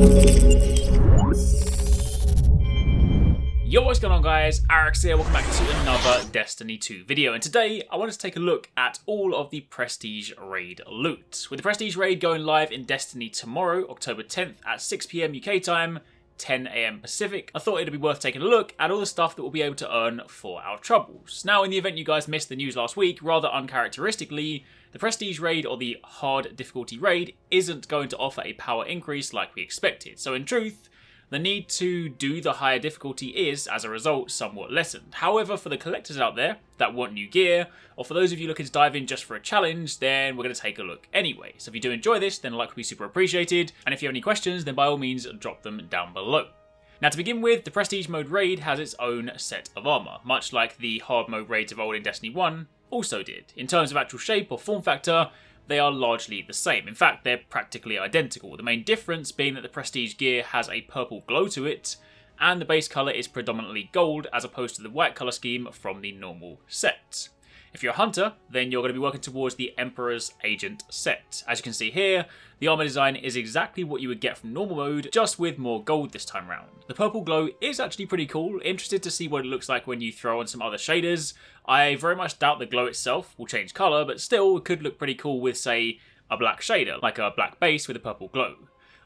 Yo, what's going on guys, Arekkz here, welcome back to another Destiny 2 video, and today I wanted to take a look at all of the Prestige Raid loot. With the Prestige Raid going live in Destiny tomorrow, October 10th at 6 PM UK time, 10 AM Pacific, I thought it'd be worth taking a look at all the stuff that we'll be able to earn for our troubles. Now, in the event you guys missed the news last week, rather uncharacteristically, the Prestige Raid, or the Hard Difficulty Raid, isn't going to offer a power increase like we expected. So in truth, the need to do the higher difficulty is, as a result, somewhat lessened. However, for the collectors out there that want new gear, or for those of you looking to dive in just for a challenge, then we're going to take a look anyway. So if you do enjoy this, then a like would be super appreciated, and if you have any questions, then by all means drop them down below. Now to begin with, the Prestige Mode Raid has its own set of armour, much like the Hard Mode Raids of old in Destiny 1 also did. In terms of actual shape or form factor, they are largely the same. In fact, they're practically identical. The main difference being that the Prestige gear has a purple glow to it, and the base colour is predominantly gold as opposed to the white colour scheme from the normal set. If you're a hunter, then you're going to be working towards the Emperor's Agent set. As you can see here, the armour design is exactly what you would get from normal mode, just with more gold this time round. The purple glow is actually pretty cool. Interested to see what it looks like when you throw on some other shaders. I very much doubt the glow itself will change colour, but still it could look pretty cool with, say, a black shader, like a black base with a purple glow.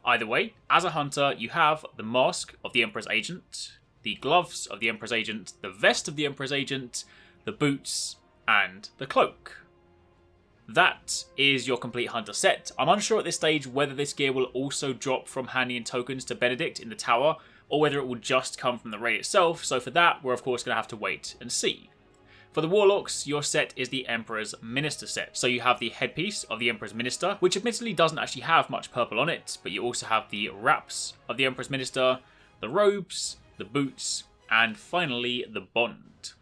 Either way, as a hunter, you have the mask of the Emperor's Agent, the gloves of the Emperor's Agent, the vest of the Emperor's Agent, the boots, and the cloak. That is your complete hunter set. I'm unsure at this stage whether this gear will also drop from handing in tokens to Benedict in the tower, or whether it will just come from the raid itself, so for that we're of course going to have to wait and see. For the Warlocks, your set is the Emperor's Minister set. So you have the headpiece of the Emperor's Minister, which admittedly doesn't actually have much purple on it, but you also have the wraps of the Emperor's Minister, the robes, the boots, and finally the bond.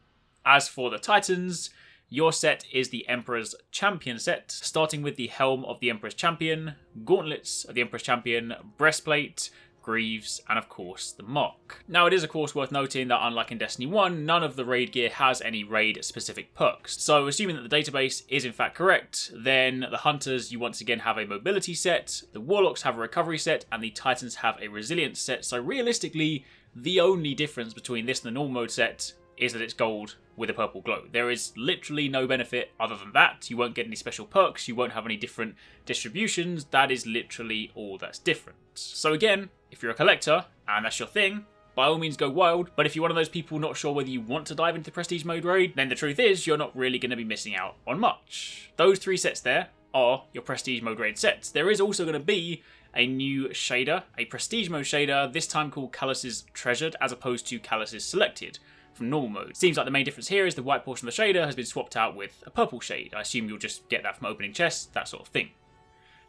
As for the Titans, your set is the Emperor's Champion set, starting with the Helm of the Emperor's Champion, Gauntlets of the Emperor's Champion, Breastplate, Greaves, and of course the Mark. Now it is of course worth noting that unlike in Destiny 1, none of the raid gear has any raid specific perks. So assuming that the database is in fact correct, then the Hunters, you once again have a mobility set, the Warlocks have a recovery set, and the Titans have a resilience set. So realistically, the only difference between this and the normal mode set is that it's gold with a purple glow. There is literally no benefit other than that. You won't get any special perks, you won't have any different distributions. That is literally all that's different. So again, if you're a collector and that's your thing, by all means go wild, but if you're one of those people not sure whether you want to dive into the Prestige Mode Raid, then the truth is you're not really going to be missing out on much. Those three sets there are your Prestige Mode Raid sets. There is also going to be a new shader, a Prestige Mode shader, this time called Callus's Treasured as opposed to Callus's Selected from normal mode. Seems like the main difference here is the white portion of the shader has been swapped out with a purple shade. I assume you'll just get that from opening chests, that sort of thing.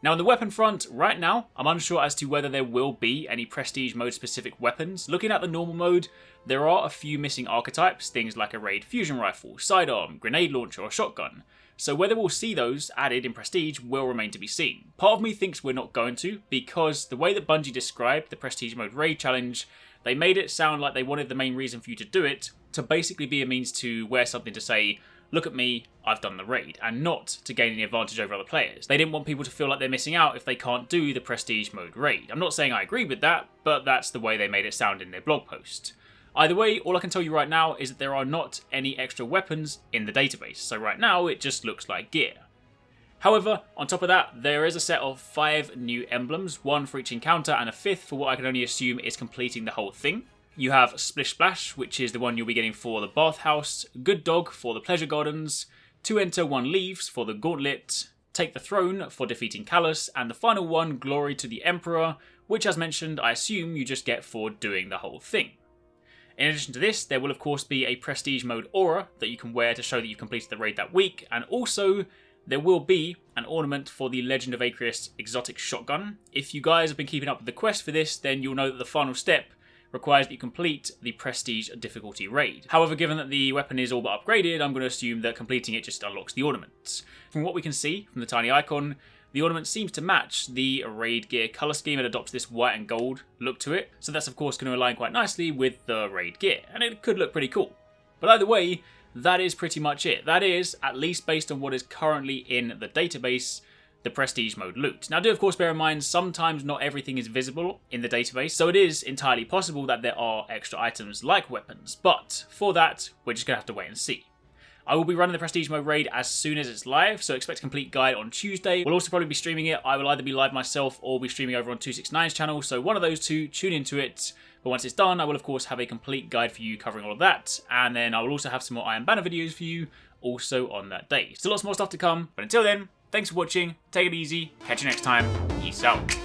Now on the weapon front, right now, I'm unsure as to whether there will be any Prestige Mode specific weapons. Looking at the normal mode, there are a few missing archetypes, things like a raid fusion rifle, sidearm, grenade launcher, or shotgun. So whether we'll see those added in Prestige will remain to be seen. Part of me thinks we're not going to, because the way that Bungie described the Prestige Mode Raid challenge, they made it sound like they wanted the main reason for you to do it to basically be a means to wear something to say, look at me, I've done the raid, and not to gain any advantage over other players. They didn't want people to feel like they're missing out if they can't do the Prestige Mode Raid. I'm not saying I agree with that, but that's the way they made it sound in their blog post. Either way, all I can tell you right now is that there are not any extra weapons in the database, so right now it just looks like gear. However, on top of that, there is a set of 5 new emblems, 1 for each encounter and a 5th for what I can only assume is completing the whole thing. You have Splish Splash, which is the one you'll be getting for the Bathhouse, Good Dog for the Pleasure Gardens, 2 Enter 1 Leaves for the Gauntlet, Take the Throne for defeating Callus, and the final one, Glory to the Emperor, which as mentioned I assume you just get for doing the whole thing. In addition to this, there will of course be a Prestige Mode Aura that you can wear to show that you've completed the raid that week, and also there will be an ornament for the Legend of Arekkz exotic shotgun. If you guys have been keeping up with the quest for this, then you'll know that the final step requires that you complete the Prestige difficulty raid. However, given that the weapon is all but upgraded, I'm going to assume that completing it just unlocks the ornament. From what we can see from the tiny icon, the ornament seems to match the raid gear colour scheme. It adopts this white and gold look to it, so that's of course going to align quite nicely with the raid gear, and it could look pretty cool. But either way, that is pretty much it. That is, at least based on what is currently in the database, the prestige mode loot. Now do of course bear in mind, sometimes not everything is visible in the database, so it is entirely possible that there are extra items like weapons, but for that, we're just going to have to wait and see. I will be running the Prestige Mode raid as soon as it's live, so expect a complete guide on Tuesday. We'll also probably be streaming it. I will either be live myself or be streaming over on 269's channel, so one of those two, tune into it. But once it's done, I will of course have a complete guide for you covering all of that, and then I will also have some more Iron Banner videos for you also on that day. Still lots more stuff to come, but until then, thanks for watching, take it easy, catch you next time, peace out.